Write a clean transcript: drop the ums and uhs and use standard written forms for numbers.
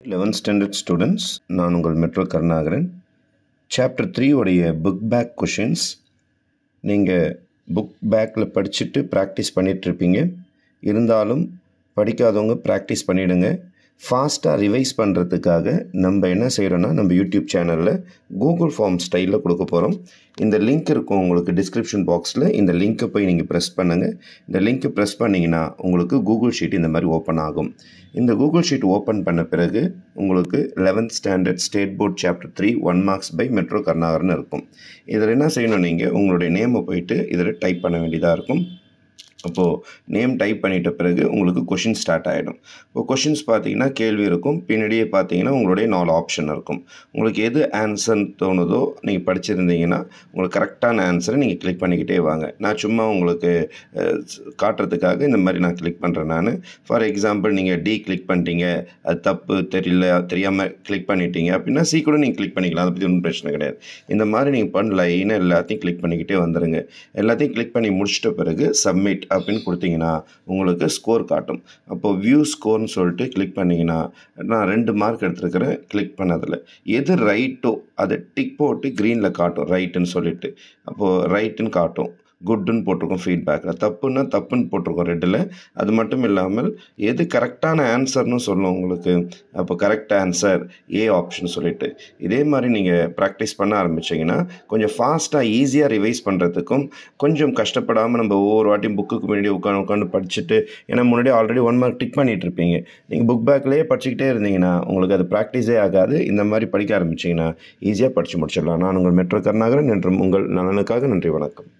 11th standard students, நான் உங்கள் metro Karunakaran. Chapter 3 உடைய புக் பேக் கொஷின்ஸ் நீங்கள் புக் பேக்கில் படிச்சுட்டு ப்ராக்டிஸ் பண்ணிகிட்ருப்பீங்க. இருந்தாலும் படிக்காதவங்க ப்ராக்டிஸ் பண்ணிவிடுங்க. ஃபாஸ்ட்டாக ரிவைஸ் பண்ணுறதுக்காக நம்ம என்ன செய்கிறோன்னா, நம்ம யூடியூப் சேனலில் கூகுள் ஃபார்ம் ஸ்டைலில் கொடுக்க போகிறோம். இந்த லிங்க் இருக்கும் உங்களுக்கு டிஸ்கிரிப்ஷன் பாக்ஸில். இந்த லிங்க்கை போய் நீங்கள் ப்ரெஸ் பண்ணுங்கள். இந்த லிங்க்கை ப்ரெஸ் பண்ணிங்கன்னா உங்களுக்கு கூகுள் ஷீட் இந்த மாதிரி ஓப்பன் ஆகும். இந்த கூகுள் ஷீட் ஓப்பன் பண்ண பிறகு உங்களுக்கு 11th standard state board chapter 3 1 marks by metro Karunakaran இருக்கும். இதில் என்ன செய்யணும், நீங்கள் உங்களுடைய நேமை போயிட்டு இதில் டைப் பண்ண வேண்டியதாக இருக்கும். அப்போது நேம் டைப் பண்ணிட்ட பிறகு உங்களுக்கு கொஷின் ஸ்டார்ட் ஆகிடும். இப்போ கொஷின்ஸ் பார்த்தீங்கன்னா கேள்வி இருக்கும், பின்னாடியே பார்த்தீங்கன்னா உங்களுடைய 4 ஆப்ஷன் இருக்கும். உங்களுக்கு எது ஆன்சர்னு தோணுதோ நீங்கள் படிச்சிருந்தீங்கன்னா உங்களுக்கு கரெக்டான ஆன்சரை நீங்கள் கிளிக் பண்ணிக்கிட்டே வாங்க. நான் சும்மா உங்களுக்கு காட்டுறதுக்காக இந்த மாதிரி நான் கிளிக் பண்ணுறேன். நான் ஃபார் எக்ஸாம்பிள் நீங்கள் டி கிளிக் பண்ணிட்டீங்க, அது தப்பு தெரியாமல் கிளிக் பண்ணிட்டீங்க அப்படின்னா சி கூட நீங்கள் கிளிக் பண்ணிக்கலாம். அதை பற்றி ஒன்றும் பிரச்சனை கிடையாது. இந்த மாதிரி நீங்கள் பண்ணல எல்லாத்தையும் கிளிக் பண்ணிக்கிட்டே வந்துடுங்க. எல்லாத்தையும் கிளிக் பண்ணி முடிச்சிட்ட பிறகு சப்மிட் அப்படின்னு கொடுத்தீங்கன்னா உங்களுக்கு ஸ்கோர் காட்டும். அப்போது வியூ ஸ்கோர்னு சொல்லிட்டு கிளிக் பண்ணிங்கன்னா நான் 2 மார்க் எடுத்துருக்கிறேன். கிளிக் பண்ணதில் எது ரைட்டோ அதை டிக் போட்டு க்ரீனில் காட்டும், ரைட்டுன்னு சொல்லிவிட்டு. அப்போது ரைட்டுன்னு காட்டும், குட்டுன்னு போட்டிருக்கோம் ஃபீட்பேக்கில், தப்புன்னா தப்புன்னு போட்டிருக்கோம் ரெட்டில். அது மட்டும் இல்லாமல் எது கரெக்டான ஆன்சர்னு சொல்லும் உங்களுக்கு. அப்போ கரெக்ட் ஆன்சர் ஏ ஆப்ஷன் சொல்லிவிட்டு இதே மாதிரி நீங்கள் ப்ராக்டிஸ் பண்ண ஆரம்பிச்சிங்கன்னா கொஞ்சம் ஃபாஸ்ட்டாக ஈஸியாக ரிவைஸ் பண்ணுறதுக்கும் கொஞ்சம் கஷ்டப்படாமல் நம்ம ஒவ்வொரு வாட்டியும் புக்குக்கு முன்னாடி உட்காந்து படிச்சுட்டு, ஏன்னா முன்னாடி ஆல்ரெடி 1 mark டிக் பண்ணிகிட்டு இருப்பீங்க. நீங்கள் புக் பேக்லேயே படிச்சுக்கிட்டே இருந்தீங்கன்னா உங்களுக்கு அது ப்ராக்டிஸே ஆகாது. இந்த மாதிரி படிக்க ஆரம்பிச்சிங்கன்னா ஈஸியாக படித்து முடிச்சிடலாம். நான் உங்கள் மெட்ரோ கருணாகரன். என்றும் உங்கள் நலனுக்காக. நன்றி, வணக்கம்.